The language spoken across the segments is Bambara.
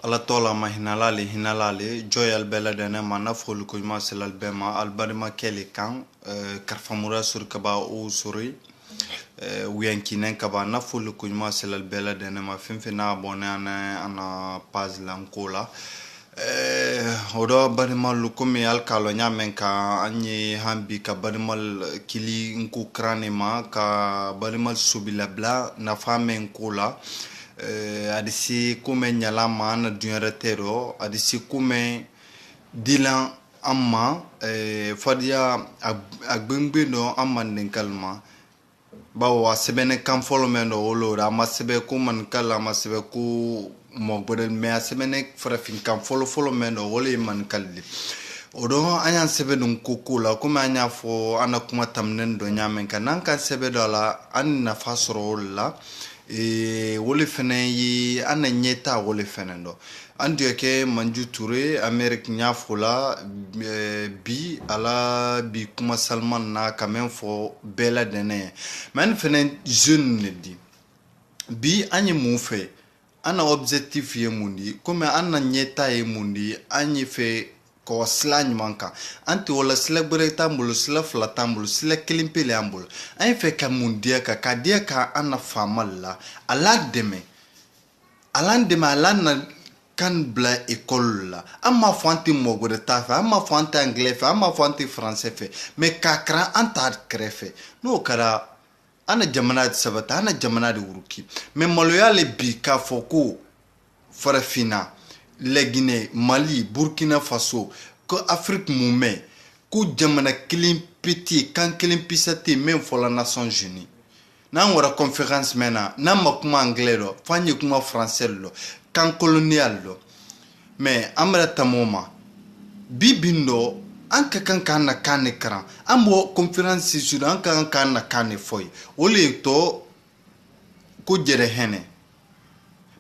Alatola ma hinalale joyal bela dana mana fol ko ma selal bema albarima kele kan karfamura sur kaba o suri wiyankinen kaba na fol ko ma selal bela dana ma finfina bonana ana pazlan kola odo barima lukumi alkalo nyamen ka anyi hambi ka barimal kili nku kranema ka barimal subila bla na famen kola adisi kume nyalama na dunyaratero adisi kume dilan amma fadia agbengbe no amma nenkalma bawo asebene kan folo meno olora amma sebe ko man kala ma sebe ko mogbodel me asebene frafin kan folo meno wole man kalli odo anya sebe dum kukula kuma anya fo ana kuma tamnen do nyamen kan nan kan sebe dola an na fasro la wole fene yi ana nyeta wole fene ndo andi ke manju touré amerique nyafula bi ala bi kuma salman na quand même fo bela dene man fene jeune ne di bi anyi mu fe ana objectif ye mundi comme ana nyeta ye mundi anyi fe ko slagne manka anti wala sila bere tambulu sila fla tambulu sila kilimpele ambulu ay fe ka mundia ka kadia ka ana famalla alandeme alana kan bla école la amma fanti mogore tafa amma fanti anglais fa amma fanti français fe mais ka kra anta krefe no kara ana jamana sabata ana jamana de uruki mais maloyale bi ka foko farafina la Guinée, Mali, Burkina Faso, que Afrique moumé, que jamana kilim petit, quand kilim pisati même pour la Nations Unies. Nan wara conférence mena, nan makuma anglais lo, fanyi kuma français lo, kan colonial lo. Mais amra tamoma, bibindo, anka kan na kane kran, ambo conférence sur anka kan na kane foy. Ole to ko jere hene.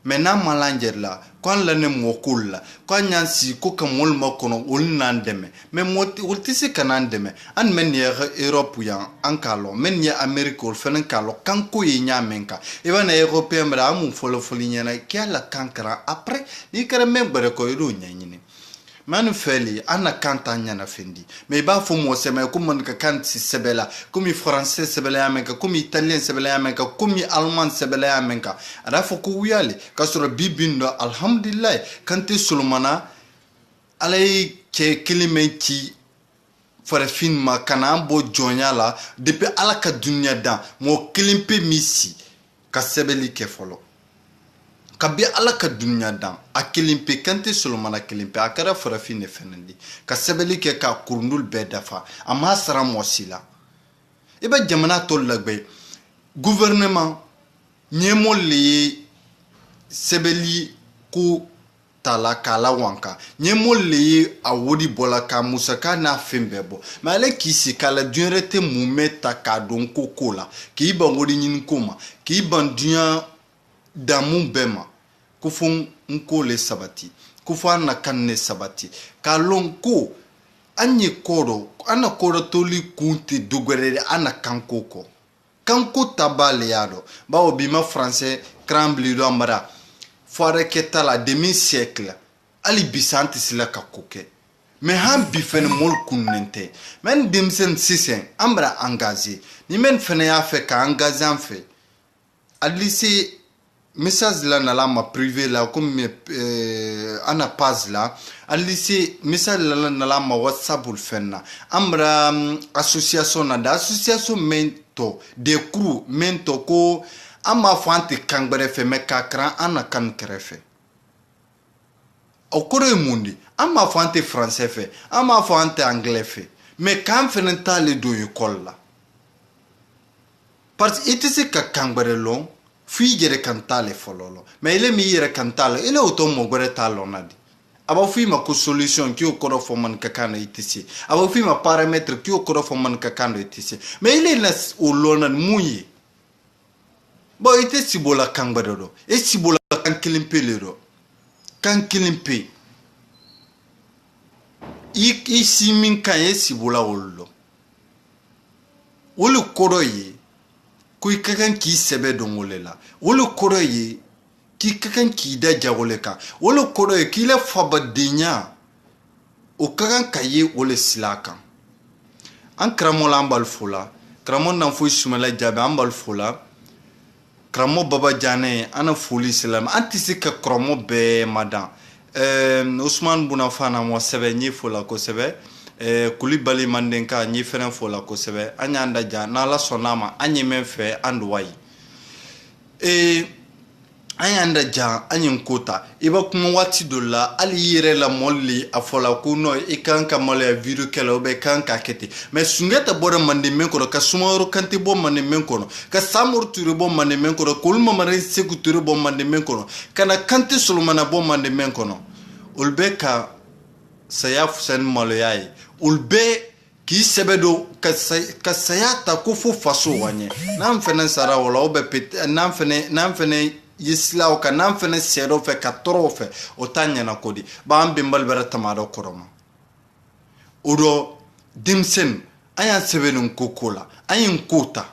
Maintenant malanger la quand la ne mokul la quand nyansi ko kamol makono ul nandeme mais moti ultisi kanandeme an men ye Europe ya ankalo men ye America ul fenen kalo kanko ye nyamenka e bana européen bra amu folo nyana kiala kankara après ni kara membre ko iru nyanyini manu feli ana kanta nyana fendi mais ba fo mo sema ko mon ka kan si sebela comme français sebela amenka comme italien sebela amenka comme allemand sebela amenka ara fo ko wiyale kasoro bibindo alhamdulillah kante sulmana alay ke kilimenti farafin ma kana bo jonyala depuis alaka dunya da mo kilimpe misi ka sebeli ke folo kabi alaka dunya dan akilimpe kante solomana kilimpe akara farafine fenendi ka sebeli ke ka kurundul bedafa ama sara mosila iba jamana tol lagbe gouvernement nyemoli sebeli ku tala kala wanka nyemoli awodi bola ka musaka na fembebo male kisi kala dunrete mumeta ka don kokola ki ba ngodi nyin koma ki ban dunya damu bema kufun nkole sabati kufan na kanne sabati kalonko anye koro ana koro toli kunti dugwerere ana kankoko kanko tabale yado bawo bima français crambli do amara fore keta la demi siècle ali bisanti sila kakoke me han bifen mol kunnente men dimsen sisen ambra engagé ni men fene ya fe ka engagé en fait alisi message là na la ma privé là comme ana page là alisi message là na la ma WhatsApp ul fenna amra association na da association mento de crew mento ko ama fanti kangbere fe me kakran ana kan krefe okore mundi ama fanti français fe ama fanti anglais fe me kan fenenta le do école là parce itisi ka kangbere long figere cantale fololo mais il est meilleur cantale il est automo gore talonadi aba fi ma ko solution ki okoro fo man kakana itisi aba fi ma paramètre ki okoro fo man kakana itisi mais il est na olona muyi bo itisi bola kangbere do e si bola kan kilimpe lero kan kilimpe i si min kan e si bola wollo wolu koro yi kuy kakan ki sebe dongolela wolu koro yi k'i ka kan k'i da jago le kan o le kɔrɔ ye k'i la fabadenya o ka kan ka ye o le sila kan an karamɔgɔ la an b'ale fo la karamɔgɔ Nanfoyi Sumala Jaabe an b'ale fo la karamɔgɔ Baba Janɛ an na foli sila ma an tɛ se ka karamɔgɔ bɛɛ madan Usman Bunafana mo sɛbɛ n ye fo la kosɛbɛ Kulibali Mandenka n ye fɛnɛ fo la kosɛbɛ an y'an da ja n'Ala sɔnn'a ma an ye min fɛ an do wayi an y'an da ja an ye ko ta i b'a kuma waati dɔ la hali i yɛrɛ la mɔli a fɔla ko non i kan ka maloya video kɛla ou bien i kan ka kɛ ten mais Sunjata bɔra Mandemɛ kɔnɔ ka Sumaworo Kante bɔ Mandemɛ kɔnɔ ka Samori Ture bɔ Mandemɛ kɔnɔ k'olu Mamadi Seku Ture bɔ Mandemɛ kɔnɔ ka na Kante Solomana bɔ Mandemɛ kɔnɔ olu bɛ ka saya fusani maloya ye olu bɛ k'i sɛbɛ don ka saya ta ko fo faso wa ɲɛ n'an fɛnɛ sara o la ou bien n'an fɛnɛ yisilaw ka n'an fɛnɛ sɛdɔ fɛ ka tɔrɔw fɛ o t'a ɲɛna ko di b'an bɛnbali bɛrɛ tamadɔ kɔrɔ ma o dɔ denmisɛnnin an y'an sɛbɛn nin ko la an ye ko ta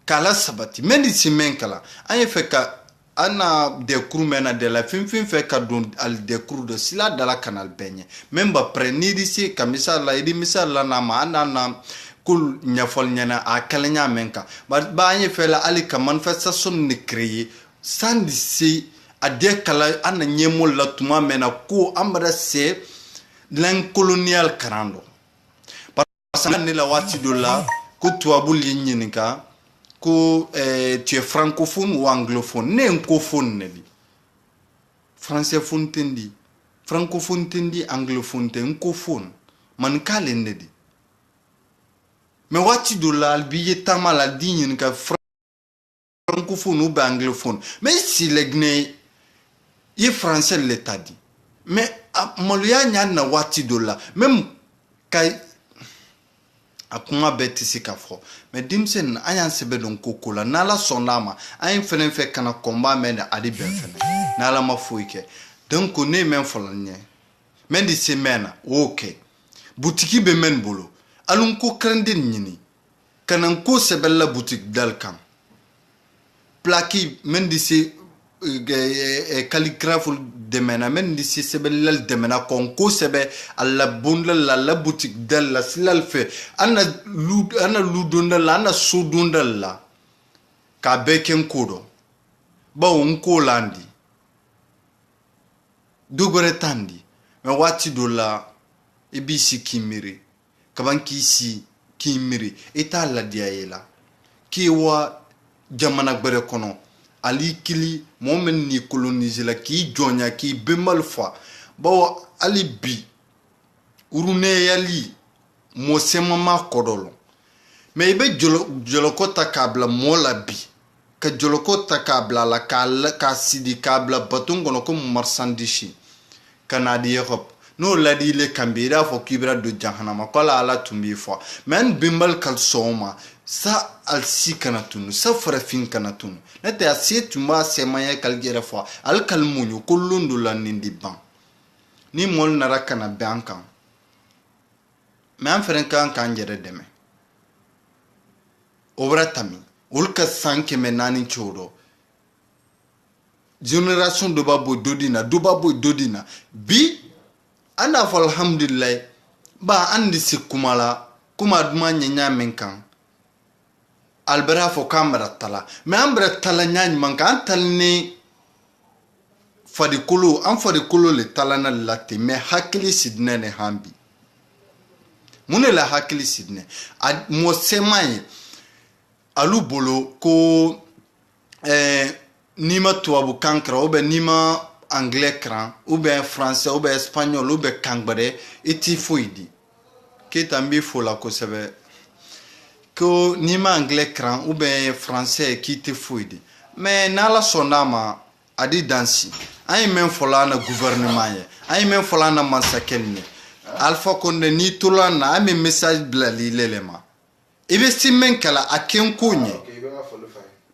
k'a la sabati mɛ ni si mɛn kalan an ye fɛ ka an na dɛkuru mɛn na de la fɛn fɛ ka don ali dɛkuru dɔ sila dala kanal bɛɛ ɲɛ mɛ ba pɛrɛ n'i di se ka misali la i di misali la n'a ma an na kul ɲɛfɔli ɲɛna a kalenya mɛn kan ba an ye fɛ la hali ka manifestation de créer san di se a de kala an na ɲɛmɔ la tuma mɛn na ko an bɛra se lan colonial karan dɔ parce que ne la waati dɔ la ko tubabu ye ɲininka ko tu es francophone ou anglophone ne n ko phone ne di français phone tendi francophone tendi anglophone ten ko phone man kale ne di mais waati dɔ la bi ye tama la di ɲininka francophone ou anglophone mais si le gne ye français le ta di mais maloya ɲa na waati dɔ la même ka a kuma bɛɛ tɛ se ka fɔ mais denmisɛnnin an y'an sɛbɛ don ko la n'Ala sɔnn'a ma an ye fɛnɛ fɛ kana kɔnba mɛn a de bɛn fɛnɛ n'Ala ma foyi kɛ donc ne ye mɛn fɔlɔ ɲɛ mɛn di se mɛn na o y'o kɛ butiki bɛ mɛn bolo hali ko kɛrɛnden ɲini ka na ko sɛbɛnla butiki dali kan plaki mɛn di se calligraphe dɛmɛna mɛn di se sɛbɛnlali dɛmɛna kɔn ko sɛbɛ a la bondali la la butiki dali la silali fɛ an na lu dondali la an na so dondali la k'a bɛɛ kɛ n ko dɔn bawo n ko la an di dogwɛrɛ t'an di mɛ waati dɔ la i b'i si k'i miiri kaban k'i si k'i miiri i t'a ladiya ye la k'i wa jamana gbɛrɛ kɔnɔ ali kili mɔgɔ min ni colonise la k'i jɔnya k'i bɛnbali fa bawo hali bi urunɛyali mɔsɛma ma kɔdɔlɔ mɛ i bɛ jɔlɔkɔ ta k'a bila mɔɔ la bi ka jɔlɔkɔ ta k'a bila la k'a sidi k'a bila baton kɔnɔ ko marsandise ka n'a di Europe n'o ladi le kan bi i n'a fɔ k'i bɛna don jahanama ko ala tun b'i fɔ mɛ an bɛnbali ka sɔn ma sa alisi kana tunu sa farafin kana tunu ne tɛ a se tun b'a sɛmaya kali yɛrɛ fɔ ale kali muɲu ko lon dɔ la nin di ban ni mɔli nara kana bɛn an kan mɛ an fɛnɛ kan k'an yɛrɛ dɛmɛ o bɛra tami olu ka san 400 cogo dɔ génération dɔ b'a bɔ dɔ di na dɔ b'a bɔ dɔ di na bi an n'a fɔ alhamdulilayi ba an de se kuma la kuma duman ɲɛ ɲa min kan albera fo kamera tala mais ambra tala nyani manka antalni fadikolo an fadikolo le tala na latte mais hakili sidne ne hambi mune la hakili sidne mo semaye alu bolo ko nima tuabu kankra ou ben nima anglais kran ou ben français ou ben espagnol ou ben kangbare iti foidi ke tambi fola ko sebe ko nima anglais kran ou ben français qui te foidi mais nala sonama adi dansi ay men fola na gouvernement ye ay men fola na mansakelni alpha konde ni tulana ay men message blali lelema ibe simen kala aken konye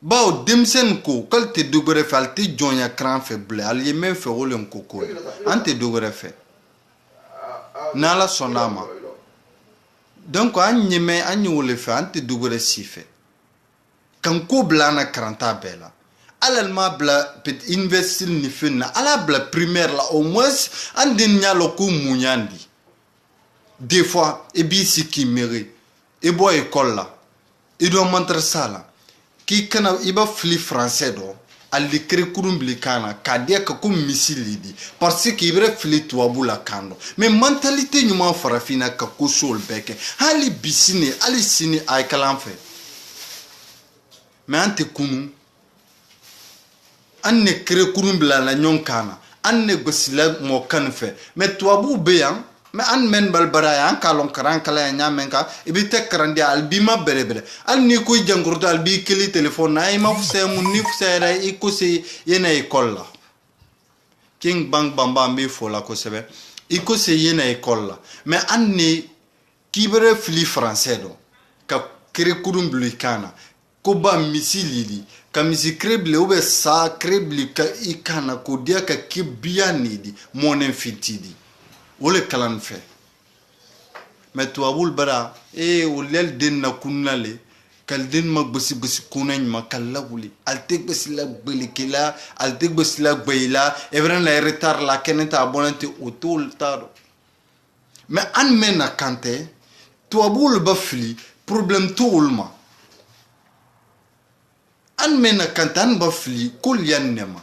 bawo demsen ko kalte dogore falti jonya kran fe ble al yemen fe wolen ko ko ante dogore fe nala sonama donc anyime anyole fe ante dogore sife kan ko blana kranta bela ala ma bla pet investir ni fenna ala bla primaire la au moins andin nyalo ko munyandi des fois et bi siki méré et boy école là il doit montrer ça là qui kana iba fli français do ali kre kurumbli kana kadia ka kum misilidi parce que ibre fli tuabula kando mais mentalité nyuma farafina ka kusol beke hali bisine ali sini ay kalam fait mais ante kunu anne kre kurumbla la nyonkana anne gosila mo kanfe mais tuabu beyan mais an men balbara an kalon karan kala nya menka ibite karandi albima berebere al ni ko jangurto albi kili telephone ay ma fuse mun ni fuse ra ikosi yena école king bang bamba mbi fola ko sebe ikosi yena école mais an ni kibre fli français do ka kre kurum blikana ko ba misilili ka misi kreble obe sa kreble ka ikana ko dia ka kibiani di monen fitidi wole kalan fe mais to abul bara wolel den na kunale kal den ma bisi kunañ ma kala wuli altek besila belikila altek besila beila evren la retard la keneta abonante autour tard mais an mena kante to abul bafli problème to ulma an mena kante an bafli kul yannema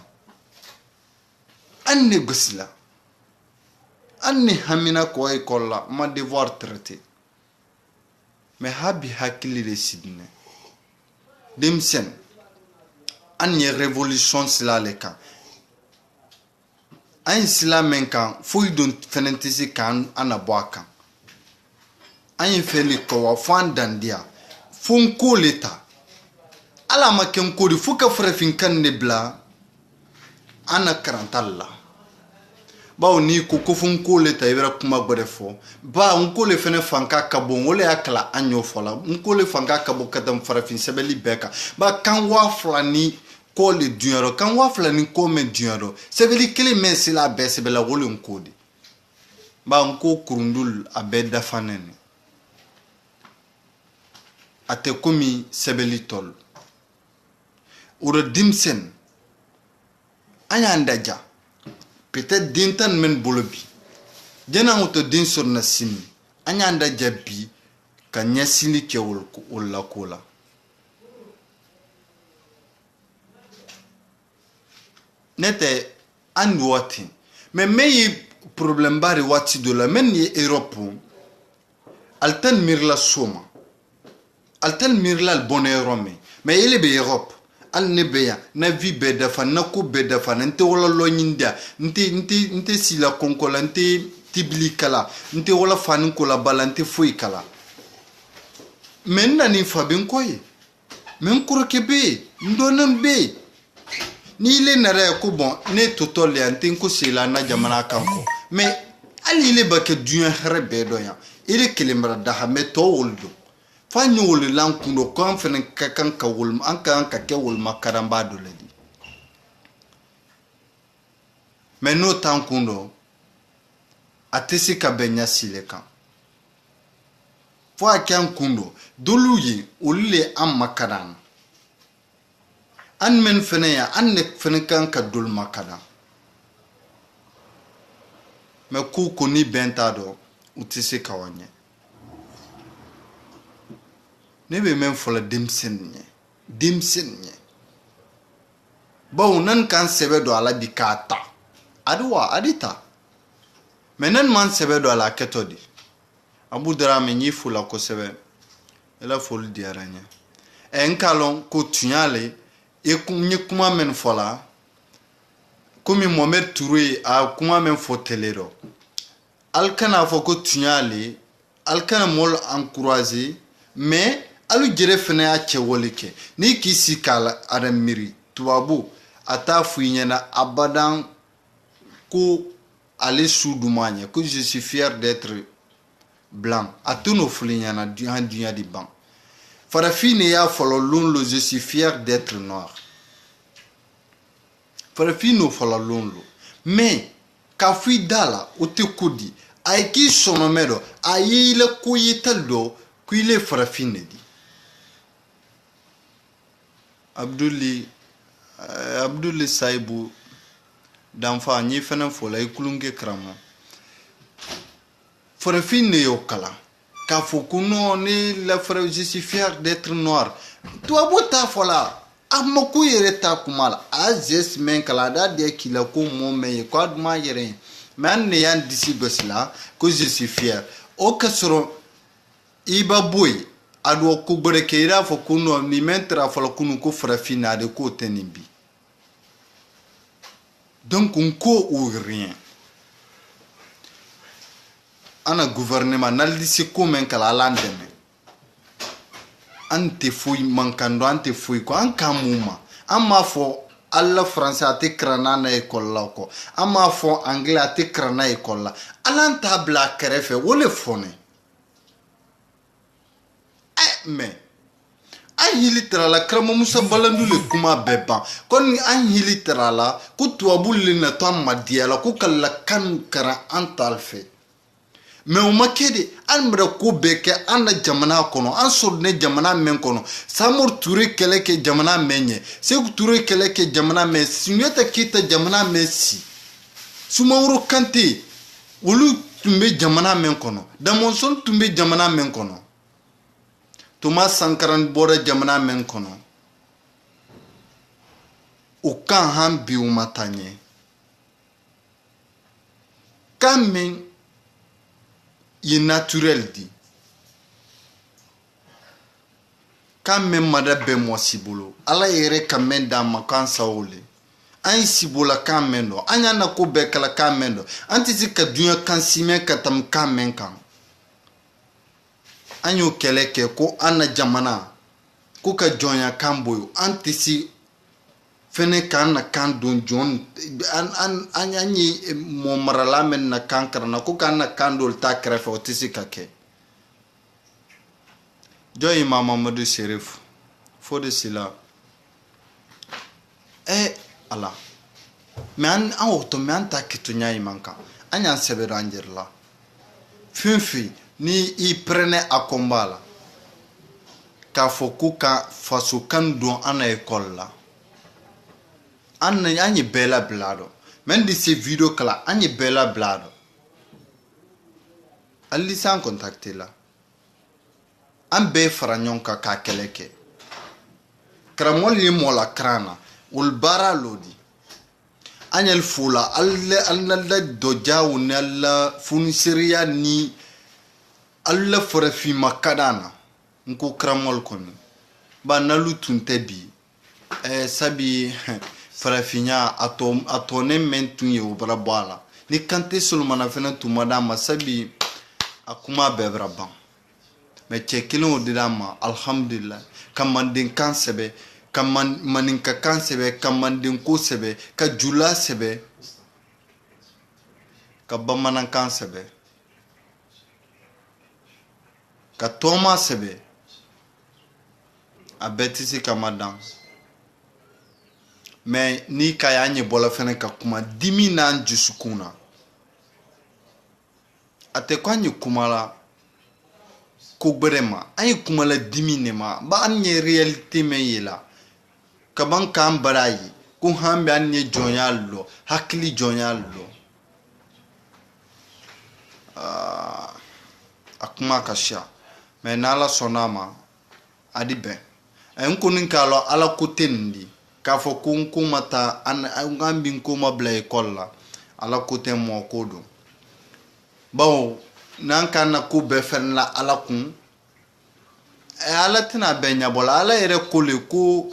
an ne besila anni hamina ko école la ma devoir traité mais habi hakili de sidne demsen anni révolution sila le kan an islamen kan fuy don fenentisi kan anaboaka an feli ko wa fandandia fun ko leta ala maken ko di fuka frefin kan ne bla ana karantalla bawo ni ko fun ko le tayira kuma gbere fo ba on ko le fene fanka kabo ngole akala anyo fola on ko le fanka kabo kadam farafin sebeli beka ba kan wa flani ko le dunyaro kan wa flani ko me dunyaro sebeli kele men sila be sebela wole on ko di ba on ko kurundul abeda fanene ate komi sebeli tol uro dimsen anya ndaja peut-être dintan men bolobi jena auto din sur na sini anyanda jabi ka nyasili ke wol ko la kola nete and wati mais meyi problème bari wati de la men ni Europe altan mirla soma altan mirla le bonheur rome mais il est Europe al nebeya na vi bedafa na ko bedafa nte wala lo nyinda nte sila konkola nte tibli kala nte wala fanin ko la balante foi kala men na ni fabin koye men kuro kebe ndonan be ni le nare ko bon ne totol ya nte ko sila na jamana kanko mais ali le bake dunya rebe do ya ile kelembra da ha meto woldo fanyo wol lankundo ko fenen kakan ka wol an kan ka ke wol makaramba do ledi mais no tankundo atesi ka benya sileka fo akan kundo doluyi olile am makaran an men fenen ya an ne fenen kan ka dol makaran mais ku ko ni bentado utisi ka wanye nebe men fola demsenye bawo nan kan sebe do ala bikata adwa adita menen man sebe do ala ketodi abu drame nyi fula ko sebe ela fol diaranya enkalon ko tunyale e kunyi kuma men fola komi Mohamed Touré a kuma men fotelero alkana fo ko tunyale alkana mol encourager mais alu jere fene a chewolike ni kisi kala aramiri tubabu ata fuinyana abadan ko aller soudumanya que je suis fier d'être blanc atuno fulinyana dunya di ban farafine ya folo lunlo je suis fier d'être noir farafino folo lunlo mais ka fui dala otekodi aiki sonomero ayile koyitaldo kuile farafine di Abdouli Abdul Saibu d'enfant ni fenen fola ikulunge kramo forefine yokala ka fokuno ni la frère je suis fier d'être noir toi bota fola amaku yere ta kumala azes men kala da de kila ko mo me ko adma yere man ne yan disi gosla que je suis fier o kasro iba boy ado ko brekeira fokuno ni mentra fola kunu ko frafina de ko tenimbi. Donc on co ou rien. Ana gouvernement nalisi ko men kala landeme. Ante fouille mankando ante fouille ko an kamuma. Amma fo alla français ate krana na école la ko. Amma fo anglais ate krana école la. Alanta bla krefe wole fone. Mais an hilitrala krama musa balandu le kuma beba kon an hilitrala ku tuabul na to madiala ku kala kan kara antalfe mais o makede an mra ku beke an jamana kono an sorne jamana men kono samur touré keleke jamana menye seku touré keleke jamana me sinyeta kita jamana messi sumawro kante wolu tumbe jamana men kono damonson tumbe jamana men kono Thomas Sankaran bora jamana men kono o kan han bi o matanye kamen yi naturel di kamen mada be mo sibolo ala yere kamen da makan saole an sibola kamen do anya na ko be kala kamen do anti zika dunya kan simen katam kamen kan anyo keleke ko ana jamana ko ka jonya kamboyo antisi fene kan na kan don jon an anyi mo marala men na kankara na ko kan na kandol ta krefe otisi kake jo imam Mamadou Cherif fo de sila ala men an auto men ta kitunya imanka anya sebero anjerla finfi ni I prenait à combat là ka fokuka faso kan don ana école là anyi bela blado même de ces vidéos kala anyi bela blado ali sans contacter là an be faranyon ka keleke kramol li mola krana ul bara lodi anyel fula alla dojawu nella funisiria ni alla forafi makadana nko kramol kono ba nalu tunte bi sabi farafinya atone mentun ye obra bala ni kante sulmana fena tumada masabi akuma bebra ban me chekilo dirama alhamdulillah kamandin kansebe maninka kansebe kamandin ko sebe ka jula sebe ka bamanan kansebe ka toma sebe a betisi kamadan mais ni kayanye bola fene ka kuma dimi nan jusukuna ate kwanye kumala ko berema ay kumala dimi ne ma ba anye reality me yela kaban kan barayi ko hambe anye jonyallo hakili jonyallo akuma kasha mais nala sonama adibe en kunin kalo ala kutendi ka fo kun kumata an ngambin kuma bla école ala kuten mo kodo bawo nan kana ku be fenla ala kun ala tina benya bola ala ere kole ko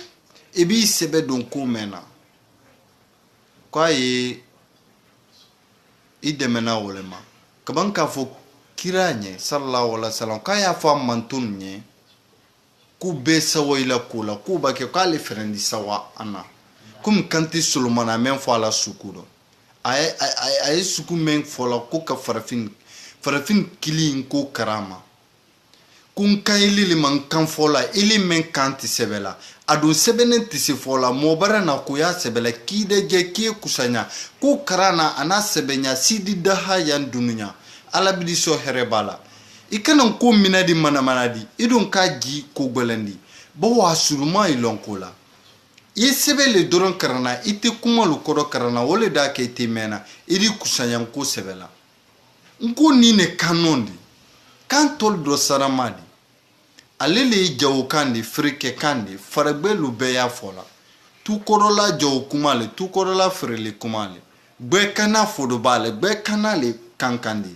ebi sebe don ko mena kwa yi idemena wolema kaban ka fo kiranye sallallahu alaihi wasallam kaya fo mantunye ku be sawa ila kula ku ba ke kale frendi sawa ana kum kanti sulmana men fo ala sukuro ay suku men fo la ku ka farafin kilin ko karama kun kayili man kan fo la ili men kanti sebela adu sebenen tisi fo la mobara na ku ya sebela kide je ki kusanya ku karana ana sebenya sidi daha yan dununya ala bidi so herebala ikanan ko minadi manadi idun ka gi ko gbelendi bo wa suruma ilonkola i sɛbɛ le dɔrɔn karana i tɛ kuma lu kɔrɔ karana o le da kɛ i tɛ mɛnna i di kusayanko sɛbɛ la nko ni ne kanon di kan tɔl dɔ sarama di ale le ye jagokan di feerekɛkan di faragbe lu bɛɛ y'a fɔ la tukɔrɔla jago kuma le tukɔrɔla feereli kuma le gbɛ kana fodo b'ale gbɛ kana le kankan di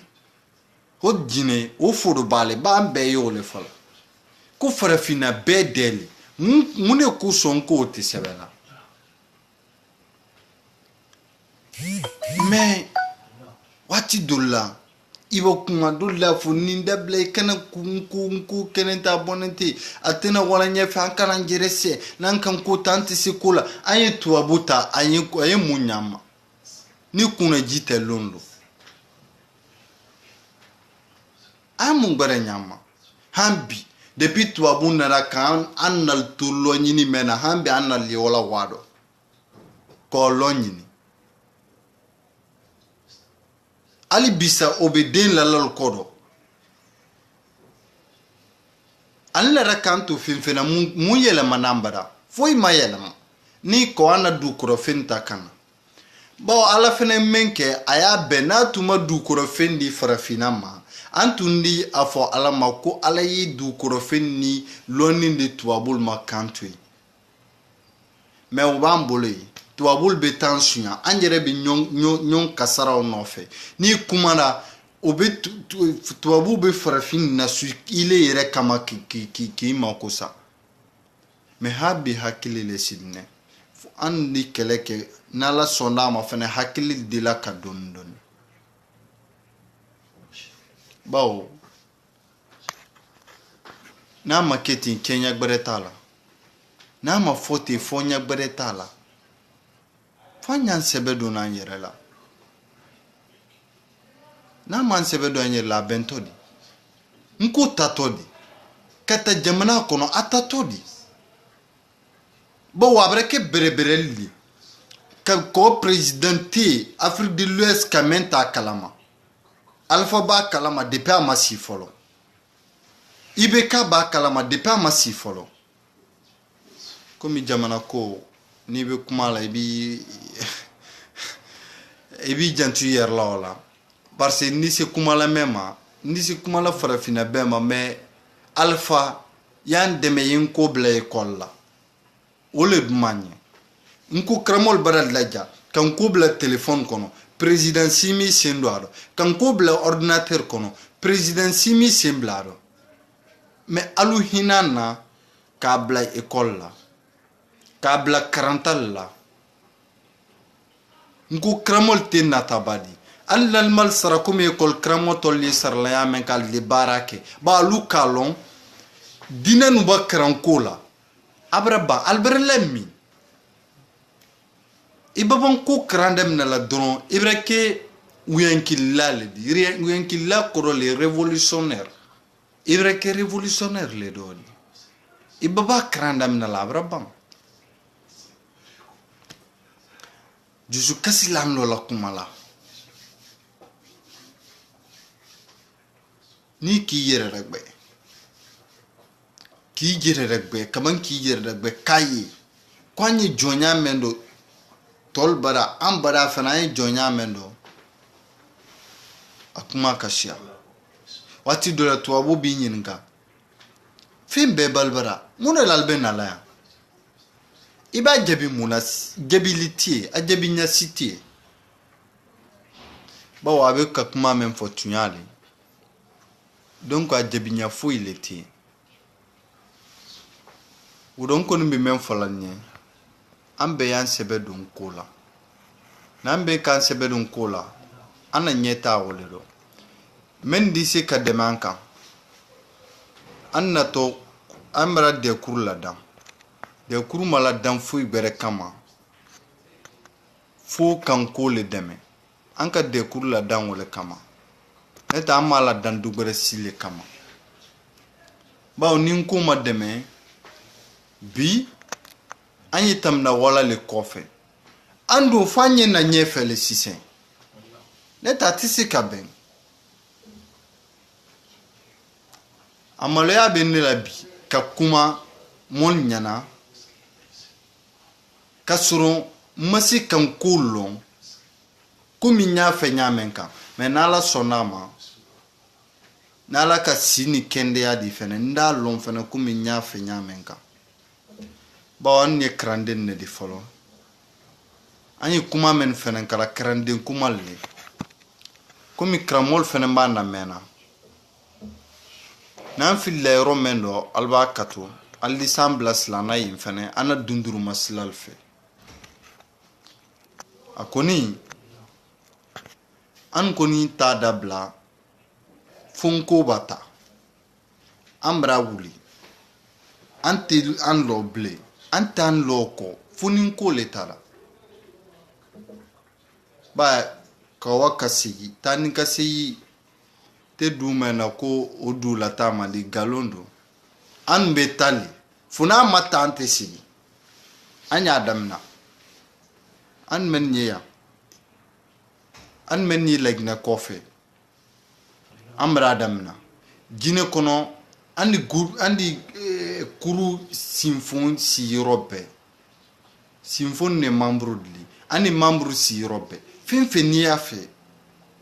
o jinɛ o fodo b'ale b'an bɛɛ ye o le fɔlɔ ko farafinna bɛɛ dɛli mun de ko sɔn ko o tɛ sɛbɛn la mais waati dɔ la i bɛ kuma dɔ la fo nin dabila i kana ko kɛnɛ t'a bɔnnen tɛ a tɛna wala ɲɛfɛ an kana n yɛrɛ sɛ n'an kan ko ta an tɛ se ko la an ye tubabu ta a ye mun ɲ'an ma ni kunnaji tɛ lon don an mun gbɛrɛ ɲ'an ma han bi depuis tubabu nana kan an na to lɔ ɲini mɛn na han bi an na le wala waa dɔ k'o lɔ ɲini hali bisa o bɛ den lalal kɔ dɔ ale yɛrɛ kan to fɛn fɛn na mun yɛlɛma n'an bara foyi ma yɛlɛma ni kɔ an na dukɔrɔfɛn ta kan na bawo ala fɛnɛ min kɛ a y'a bɛn n'a tun ma dukɔrɔfɛn di farafinna ma an tun di a fɔ ala ma ko ala ye dukɔrɔfɛn ni lɔnni de tubabu ma kan to yen mɛ o b'an bolo yen tubabu bɛ taa sunya an yɛrɛ bɛ ɲɔn kasaraw nɔfɛ n'i kumana o bɛ tubabu bɛ farafin nasu ile yɛrɛ kama k'i mako sa mɛ ha bi hakili le sidinɛ an ni kɛlɛ kɛ n'ala sɔnna ma fɛnɛ hakili de la ka dɔɔni dɔɔni bawo n'a ma kɛ ten kɛɲɛ gbɛrɛ t'a la n'a ma fɔ ten fɔɲɛ gbɛrɛ t'a la fo an y'an sɛbɛ don an yɛrɛ la n'a m'an sɛbɛ don an yɛrɛ la a bɛntɔ di n ko tatɔ di ka ta jamana kɔnɔ a tatɔ di bawo a bɛrɛ kɛ bɛrɛbɛrɛli de ka kɔ présidente Afrique de l'Ouest ka mɛn t'a kalama Alpha b'a kalama depuis a ma si fɔlɔ IBK b'a kalama depuis a ma si fɔlɔ komi jamana ko n'i bɛ kuma la i b'i janto i yɛrɛ la o la parce que n'i se kuma la mɛn ma n'i se kuma la farafinna bɛɛ ma mais Alpha y'an dɛmɛ ye n ko bila école la o le man ɲɛ n ko karamɔgɔ bara lajɛ ka n ko bila téléphone kɔnɔ président si mi sen don a rɔ ka n ko bila ordinateur kɔnɔ président si mi sen bila a rɔ mais alu hinɛ na k'a bila école la k'a bila karantal la n ko karamɔgɔ tɛ nataba di hali l'alimal sara komi école karamɔgɔ tɔlu ye sarala y'a mɛn k'ale de baara kɛ ba alu k'a lɔn diinɛ n'u ba karanko la a bɛrɛ ba ali bɛrɛ lɛmi i bɛ bɔ ko karan daminɛ la dɔrɔn i bɛ kɛ wuyankilila le di wuyankilila kɔrɔ le révolutionnaire i bɛ kɛ révolutionnaire le dɔ di i bɛ ba karan daminɛ la a bɛrɛ ban dusukasi la dɔ la kuma la ni k'i yɛrɛ rɛgbɛ k'i yɛrɛ rɛgbɛ kaman k'i yɛrɛ rɛgbɛ k'a ye ko an ye jɔnya mɛn don tɔl bara an bara fana an ye jɔnya mɛn don a kuma ka siya waati dɔ la tubabu b'i ɲininka fɛn bɛɛ bali bara mun de la ale bɛ nala yan i b'a jaabi mun na jaabili tɛ yen a jaabi ɲɛsi tɛ yen bawo a bɛ ka kuma min fɔ tun y'ale donc a jaabi ɲɛ foyi le tɛ yen o dɔn kɔni bɛ min fɔ la ɲɛ an bɛɛ y'an sɛbɛ don ko la n'an bɛɛ k'an sɛbɛ don ko la an na ɲɛ t'a o le dɔn min di se ka dɛmɛ an kan an natɔ an bɛra dɛkuru ladan dɛkuru ma ladan foyi gbɛrɛ kama fo kan ko le dɛmɛ an ka dɛkuru ladan o le kama ne tɛ an m'a ladan du gbɛrɛ si le kama bawo ni n ko ma dɛmɛ bi an ye tamina wala le kɔfɛ an don fo an ye na ɲɛfɛ le sisan ne ta tɛ se ka bɛn a maloya bɛ ne la bi ka kuma mɔn ɲɛna kasoro masi kan kolon komi nya fe nya menka me nala sonama nala ka sini kende ya di fene nda lon fene komi nya fe nya menka ba on ne kranden ne di folo ani kuma men fene kala kranden kuma le komi kramol fene banda mena nan fille romendo alba katu alli sambla slana yin fene ana dunduru maslal fe akoni an koni ta dabla funko bata ambra wuli antil an loble antan loko funin ko letara ba kawa kasigi tani kasigi te dumena ko odula tama di galondo an betali funa mata ante sigi anya damna an men yeya an men ni legna kofe amra damna jine kono andi kuru simfon si robe simfon ne membre li ani membre si robe fin ni afe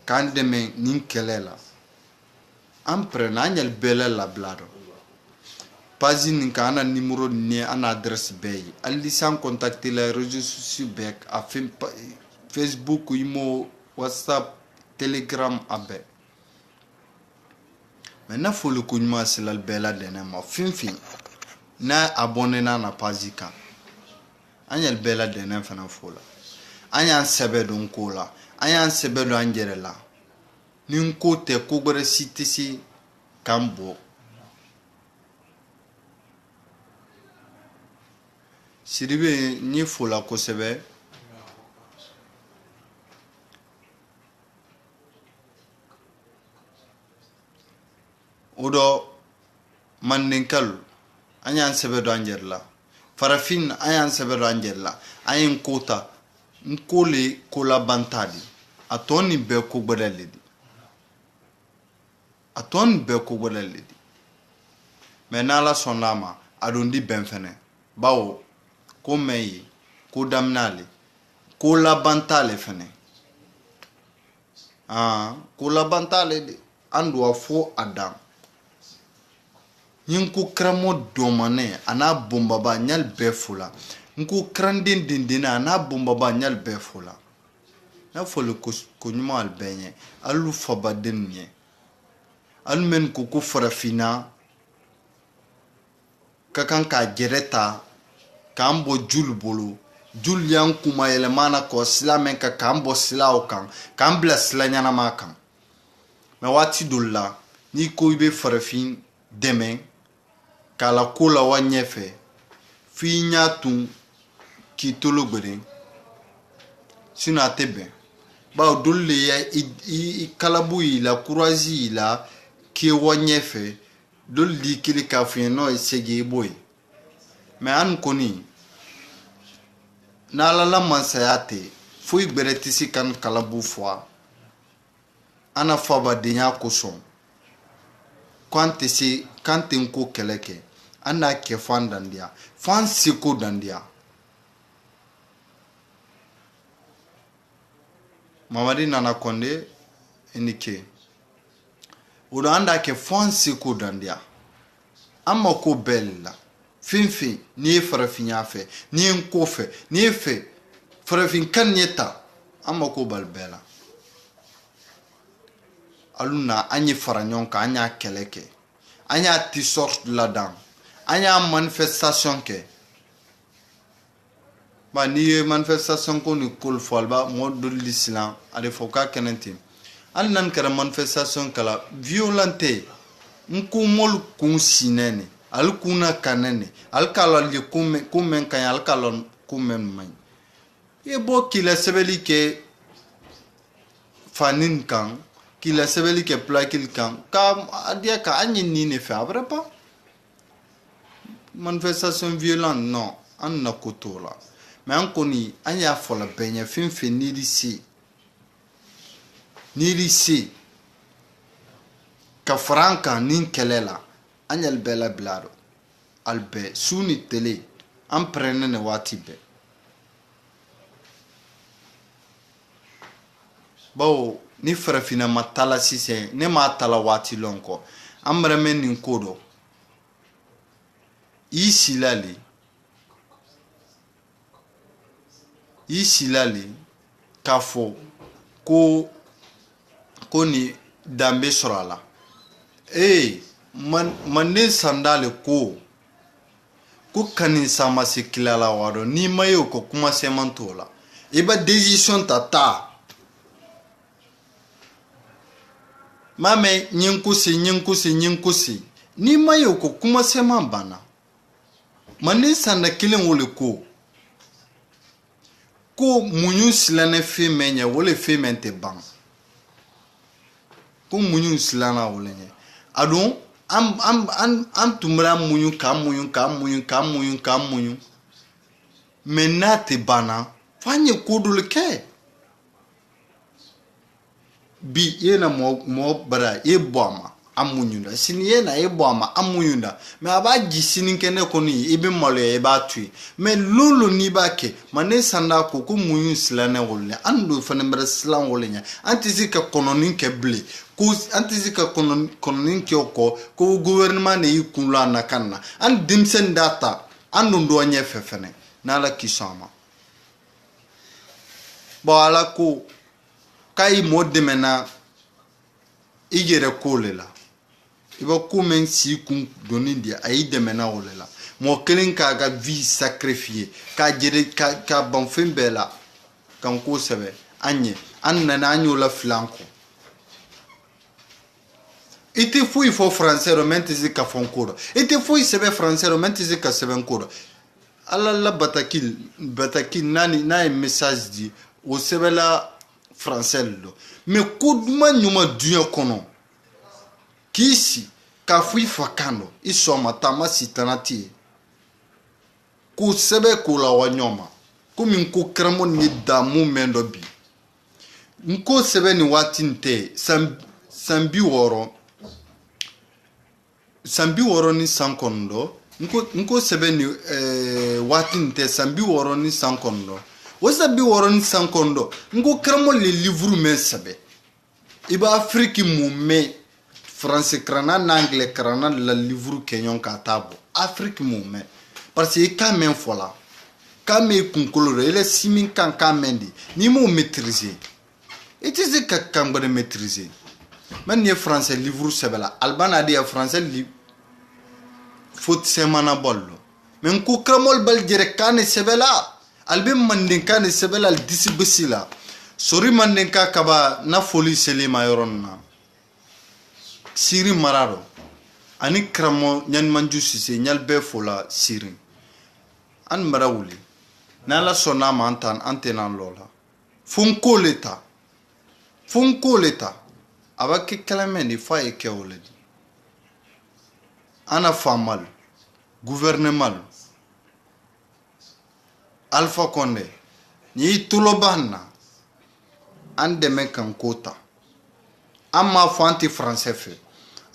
kan deme nin kelela ampre na anyal bele la blado pagine kana numéro ni an adresse bay ali sans contacter les réseaux sociaux bec a Facebook imo WhatsApp Telegram abe maintenant faut le kunyma silal bela denema fin na abonné na page kan anyal bela denen fana fola anyan sebe don kola anyan sebe do anjerela nin ko te ko gbere sitisi kambo siribe ni fola ko sebe odo manninkal anyan sebe do anjerla farafin ayan sebe do anjerla ayin kota nkole kola bantadi atoni be ko gbere ledi aton be ko gbere ledi menala sonama adondi benfene bawo ko meyi ko damnale ko labantale fene ko labantale de ando fo adam yinku kramo domane ana bomba ba nyal befula nku krandin dindina ana bomba ba nyal befula na folo ko nyuma albenye alu fabadenye almen ko farafina kakan ka jereta kambo julbulu julian kuma elemana ko islamen ka kambo silao kan kambla silanyana makan me wati dulla ni ko ibe farafin deme kala kola wanyefe fi nyatun kitolo gbere sina tebe ba dulle ya kalabu ila kurazi ila ki wanyefe dulli kili kafin no isege boy me an koni na la mansayate fu gbere tisi kan kalabu fwa ana faba dinya kuson kwante si kantin ko keleke ana ke fandandia fan siko dandia mamadi nana konde enike odo anda ke fan siko dandia amma ko bella finfi ni farafinya fe ni nkofe ni fe farafin kanyeta amma ko balbela aluna anyi faranyonka anya keleke anya t-shirt là-dedans anya manifestation ke ba ni manifestation ko ni kol folba modul l'islam ade foka kenenti al nan kara manifestation kala violente nku mol kun sinene al kuna kanene al kala li kumen kan al kala kumen man e bo kila sebeli ke fanin kan kila sebeli ke plakil kan ka adia ka anyi ni ne fa vrai pas manifestation violente non an na kotola mais an koni anya fola benya finfi ni lisi ka franka nin kelela anyal bela blado albe suni tele an prenne ne wati be bawo ni farafina ma tala sisan ne ma tala waati lɔn kɔ an bɛrɛmɛ nin ko dɔ i silali k'a fɔ ko ni danbe sɔrɔ a la manden sandale ko kani sama se kilala wa dɔn n'i ma ye o ko kuma sɛman t'o la i bɛ décision ta ma mɛ ɲɛnkosi n'i ma ye o ko kuma sɛman banna manden sanda kelen wole ko muɲu silanɛ fɛn mɛn ɲɛ wole fɛn mɛn tɛ ban ko muɲu silana wole ɲɛ a don an tun bɛra muɲu k'an muɲu mɛ n'a tɛ banna f'an ye ko dɔ kɛ bi i na mɔgɔ bara i bɔ a ma an muɲunda sini i na i bɔ a ma an muɲunda mɛ a b'a ji sini kɛnɛ kɔni i bɛ maloya i b'a to yen mɛ lolo n'i b'a kɛ manden sanda ko muɲu silanɛ wolo ɲɛ an don fana bɛra silan wolo ɲɛ an tɛ se ka kɔnɔni kɛ bilen an tɛ se ka kɔnɔni kɛ o kɔ ko gouvernement de y'i kun la na kan na an denmisɛnnin d'a ta an don dɔ ɲɛfɛ fɛnɛ n'ala k'i sɔn a ma bon ala ko k'a ye mɔgɔ dɛmɛna i yɛrɛ ko le la i bɛ ko min si kun donni di a y'i dɛmɛna o le la mɔgɔ kelen k'a ka vie sacrifier k'a ban fɛn bɛɛ la kan ko sɛbɛ an ɲɛ an nana an y'o la filan kɔ i tɛ foyi fɔ français rɔ mɛ n tɛ se ka fɔ n ko rɔ i tɛ foyi sɛbɛn français rɔ mɛ n tɛ se ka sɛbɛn n ko rɔ ala la bataki n'a ye message di o sɛbɛnla français le don mɛ ko duman ɲuman duɲɛ kɔnɔ k'i si k'a fɔ i fa kan dɔ i sɔn ma taama sitana tɛ yen k'o sɛbɛn k'o la wa ɲɔgɔn ma komi n ko karamɔgɔ ni ye damu mɛn dɔ bi n ko sɛbɛn nin waati nin tɛ san 60 ni san kɔnɔntɔn n ko sɛbɛn nin waati nin tɛ san 60 ni san kɔnɔntɔn o san 60 ni san kɔnɔntɔn n ko karamɔgɔ le livre mɛn sɛbɛn i b'a afiriki mun mɛn français karanna n'anglais karanna la livre kɛ ɲɔgɔn k'a t'a bɔ afiriki mun mɛn parce que i kan mɛn fɔ la kan mɛn i kunkolo la i la simi kan mɛn de n'i m'o maîtriser i tɛ se ka kan wɛrɛ maîtriser mɛ nin ye français livre sɛbɛn la albana de ye français livre faute sɛmana bɔl lo mɛ n ko karamɔgɔ bali jɛrɛ kan ne sɛbɛn la ale bɛ mandenka de sɛbɛn la disi bisi la sori mandenka kaba na foli seli ma yɔrɔ nin na siri mara rɔ ani karamɔgɔ ɲanimanju sise ɲali bɛɛ fola siri an mara wuli n'ala sɔnna ma an tɛna lɔ la fo n ko le ta a b'a kɛ kɛlɛmɛ de f'a ye kɛ o le di ana famal gouvernement Alpha Condé ni tuloban na an dɛmɛ kan ko ta an m'a fɔ an tɛ français fɛ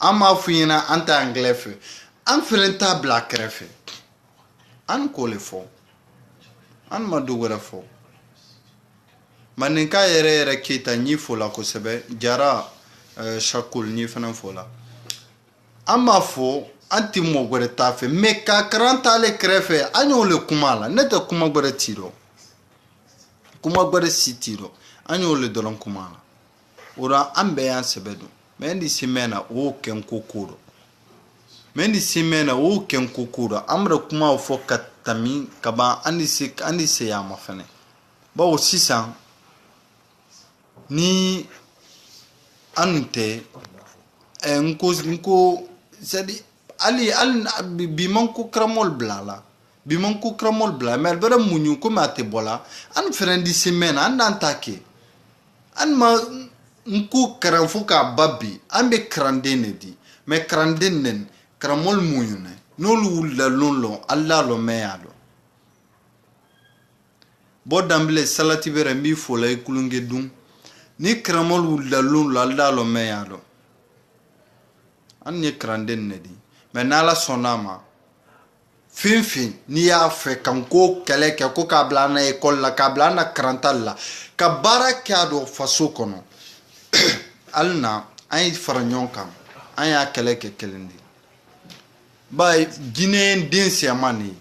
an m'a fɔ ɲɛna an tɛ anglais fɛ an fɛnɛ t'a bila kɛrɛfɛ an k'o le fɔ an ma dɔ wɛrɛ fɔ mandenka yɛrɛ Keyita n y'i fo la kosɛbɛ Jara Shakul n y'i fana fo la an m'a fɔ an tɛ mɔgɔ wɛrɛ t'a fɛ mɛ ka karan t'ale kɛrɛfɛ an y'o le kuma la ne tɛ kuma wɛrɛ ci rɔ kuma wɛrɛ si t'i rɔ an y'o le dɔrɔn kuma la o la an bɛɛ y'an sɛbɛ don mɛ n di se mɛn na o y'o kɛ n ko ko rɔ mɛ n di se mɛn na o y'o kɛ n ko ko rɔ an bɛna kumaw fɔ ka tɛmɛ ka ban an di se yan ma fɛnɛ bawo sisan ni an tɛ n ko c'est-à-dire ali bi man ko karamɔgɔ bila la bi man ko karamɔgɔ bila mɛ bɛrɛ muɲu komi a tɛ bɔ la an fɛnɛ di se mɛn na an d'an ta kɛ an ma n ko karan fo k'a ba bi an bɛ karanden de di mɛ karanden nin karamɔgɔ muɲu ne n'olu wulila lɔn ala lɔ mɛ y'a dɔn bɔ danbile salati bɛrɛ n b'i fo la i kulonkɛ dun ni karamɔgɔ wulila lɔn ala lɔ mɛ y'a dɔn an ye karanden ne di mɛ n'ala sɔnna a ma fin n'i y'a fɛ ka n ko kɛlɛ kɛ ko k'a bila an na ekɔli la k'a bila an na karantali la ka baara kɛ a dɔ faso kɔnɔ hali na an ye fara ɲɔgɔn kan an y'a kɛlɛ kɛ kelen de ba Guinéen den sɛman de ye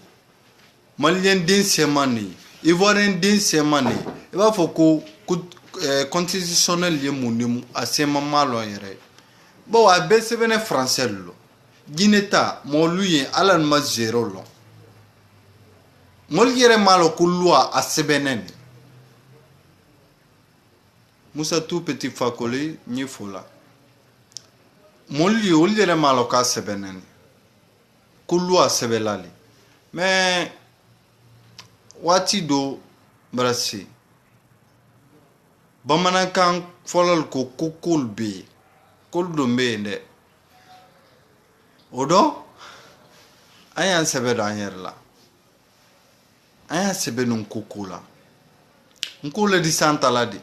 Malien den sɛman de ye Ivoirien den sɛman de ye i b'a fɔ ko constitutionnel ye mun ni mun a sɛman ma lɔn yɛrɛ bon a bɛɛ sɛbɛnɛ français de lɔ Guinée ta mɔlu ye ala ni ma zéro lɔn mɔlu yɛrɛ ma lɔ ko loi a sɛbɛnɛ de Musa tout petit Fakoli ɲe fo la mɔlu ye olu yɛrɛ ma lɔ k'a sɛbɛnɛ de ko loi sɛbɛla le mais waati do barasi bamanankan fɔlɔ ko k'olu bɛ yen k'olu don bɛ yen dɛ o dɔn an y'an sɛbɛ don an yɛrɛ la an y'a sɛbɛ don ko la n ko le di san tala de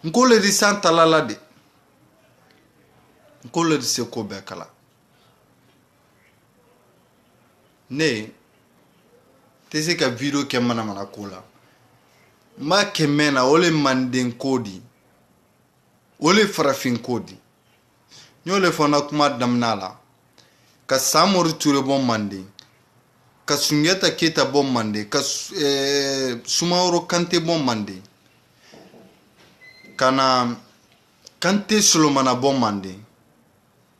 n ko le di san tala la de n ko le di se ko bɛɛ kala ne tɛ se ka video kɛ manamana ko la n b'a kɛ mɛn na o le manden ko di o le farafin ko di n y'o le fɔ n na kuma daminɛ la ka Samori Ture bɔ Manden ka Sunjata Keyita bɔ Manden ka Sumaworo Kante bɔ Manden ka na Kante Solomana bɔ Manden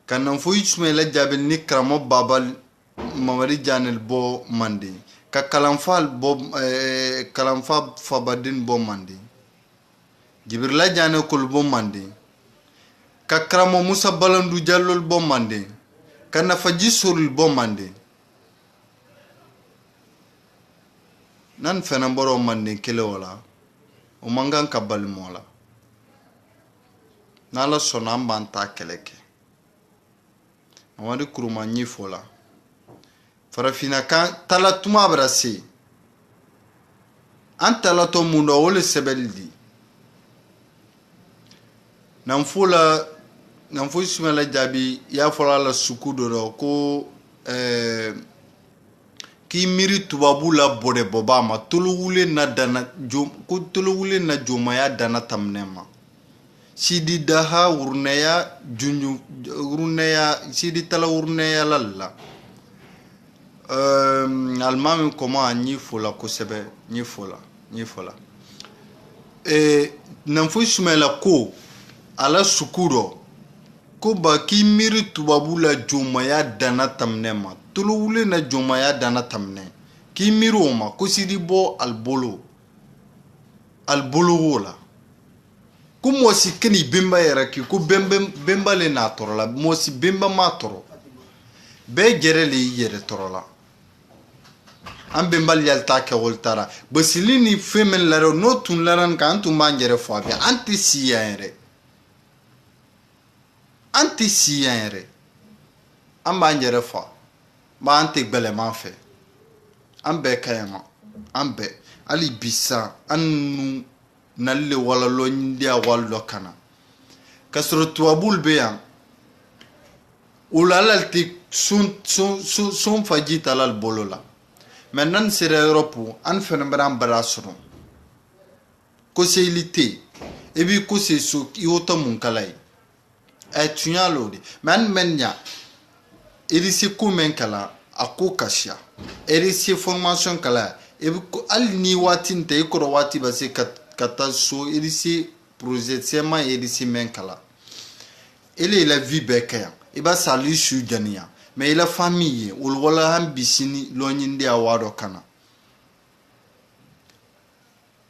ka na fo Ismaila Jaabe ni karamɔgɔ Baba Mamadi Janel bɔ Manden ka Kalanfa Fabadin bɔ Manden Jibrila Jane Kolo bɔ Manden ka karamɔgɔ Musa Balandu Jallo bɔ Manden ka Nafaji Soril bɔ Manden nan fɛnɛ bɔra Manden kelen o la o man kan ka bali mɔgɔ la n'Ala sɔnna an b'an ta kɛlɛ kɛ Mamadi Kuruma ɲi fɔ la farafina kan tala tuma bɛra se an talatɔ mun dɔ o le sɛbɛli di nan fo Ismaila Jaabi y'a fɔla la suku dɔ dɔ ko k'i miiri tubabu la bɔdɛbɔba ma tolowule na jomaya dana taminɛ ma Sidi Daha wurunɛya Sidi Tala wurunɛya la alimami kɔma a ɲi fola kosɛbɛ ɲi fola nan fo Ismaila ko ala suku dɔ ko ba k'i miiri tubabu la jomaya dana taminɛ ma tolowule na jomaya dana taminɛ k'i miiri o ma ko Sidi bɔ albolo wo la ko mɔgɔ si kɛn'i benba yɛrɛ k'i ko benba le n'a tɔrɔ la mɔgɔ si benba m'a tɔrɔ bɛɛ gɛrɛ le y'i yɛrɛ tɔrɔ la an benbali yalta kɛwale taara basili ni fɛn min lara n'o tun lara kan an tun b'an yɛrɛ fɔ a bɛ an tɛ si yan yɛrɛ an tɛ si yan yɛrɛ an b'an yɛrɛ fa ba an tɛ gbɛlɛman fɛ an bɛɛ ka yan an bɛɛ hali bi sisan an nu nali le walalɔ ɲindi a wali dɔ ka na ka sɔrɔ tubabuw bɛ yan o la ala tɛ sun faji ta la bolo la mɛ n'an sera Europe an fɛnɛ bɛ an bara sɔrɔ koseyili tɛ yen i b'i kose so i y'o tɔ mun kala ye tun y'a lo de mɛ an bɛ ɲa RC ko mɛn kala a ko ka siya RC formation kala hali ni waati nin tɛ i kɔrɔ waati bɛ se ka taa so RC projet sɛma RC mɛn kala ele la vie bɛɛ kɛ yan i b'a sali su janiya mɛ i la famille ye olu wala han bisini lɔɲindi a waa dɔ kana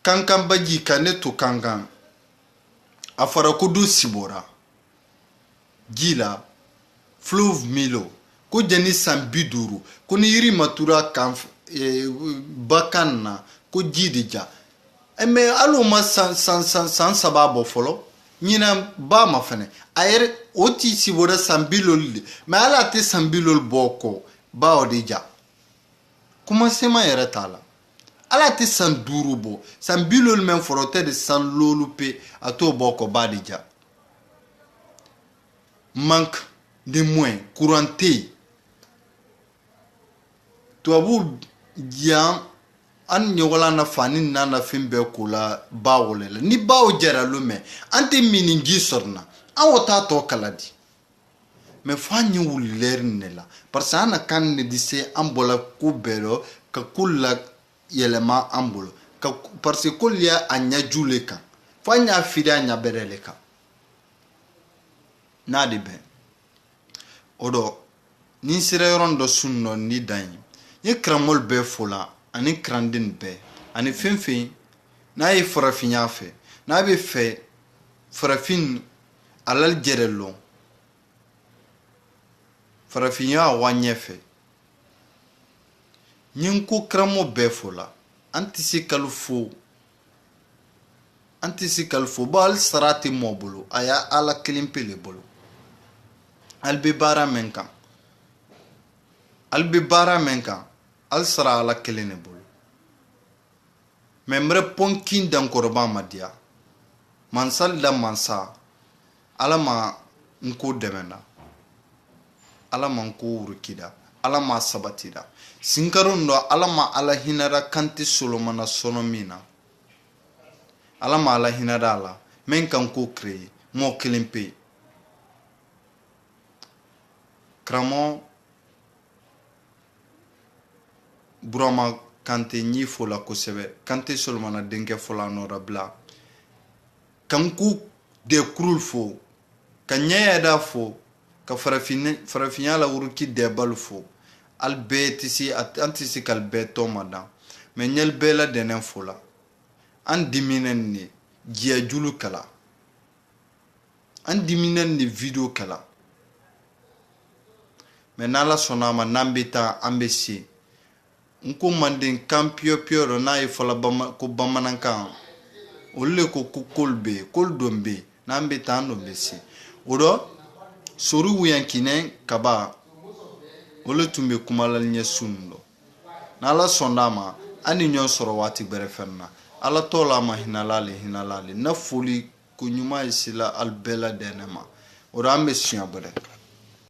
kankan baji ka ne to kankan a fɔra ko do sibora ji la fleuve Milo ko jɛni san 50 ko ni yiri ma tura kan bakan na ko ji de ja mɛ hali o ma san 3 bɔ fɔlɔ ɲina ba ma fɛnɛ a yɛrɛ o ti sibora san 50 de mɛ hali a tɛ san 50 bɔ kɔ ba o de ja commencement yɛrɛ t'a la hali a tɛ san 5 bɔ san 50 mɛ fɔlɔ tɛ de san lolu pe a t'o bɔ kɔ ba de ja manque de moyens courant tɛ yen tubabu diyan an ɲɔgɔnla na fani n'a na fɛn bɛɛ ko la bawo le la ni bawo jɛra lo mɛ an tɛ mini ji sɔrɔ na an o t'a tɔ kala di mɛ fo an ye wulilɛri ne la parce que an na kan ne di se an bɔla ko bɛɛ lɔ ka ko la yɛlɛma an bolo parce que ko le y'a ɲɛju le kan fo an y'a fili a ɲɛ bɛrɛ le kan n'a de bɛn o dɔ ni n sera yɔrɔ dɔ sun nɔ ni dan ye n ye karamɔgɔ bɛɛ fo la ani karanden bɛɛ ani fɛn fɛn n'a ye farafinya fɛ n'a bɛ fɛ farafin alal jɛrɛ lɔn farafinya wa ɲɛfɛ n ye n ko karamɔgɔ bɛɛ fo la an tɛ se kalo fo bon hali sara tɛ mɔɔ bolo a y'a ala kelen pe le bolo hali bɛ baara min kan hali sara ala kelen de bolo mɛ n bɛ pɔnkin dankɔrɔba ma diya mansali la mansa ala ma n ko dɛmɛna ala ma n ko wurukida ala ma sabatida sinkaron dɔ ala ma ala hinɛra kanti solomana sɔnɔ min na ala ma ala hinɛra a la min kan ko créer mɔɔ kelen pe karamɔgɔ burama kante nyi fo la kosɛbɛ kante solomana denkɛ fɔlɔ nɔra bila kan ku de kurul fo ka ɲɛyɛda fo ka farafinya la wuruki dɛbalu fo al bɛɛ tɛ se an tɛ se k'al bɛɛ tɔ ma dan mɛ ɲɛli bɛɛ la dɛnɛ fo la an diminɛ ni diya julu kala an diminɛ ni video kala mɛ n'ala sɔnna ma n'an bɛ taa an bɛ se n ko manden kan piyɔ dɔ n'a ye fɔla ko bamanankan olu le ko kolu bɛ yen kolu dɔ bɛ yen n'an bɛ taa an dɔ bɛ se o dɔ sori wuyankinɛ kaba olu tun bɛ kumalali ɲɛ sun dɔ n'ala sɔnna ma an ni ɲɔgɔn sɔrɔ waati bɛrɛ fɛn na ala tɔ la ma hinalale na foli ko ɲuman ye sila ali bɛɛ la dɛnɛ ma o dɔ an bɛ siɲɛ bɛrɛ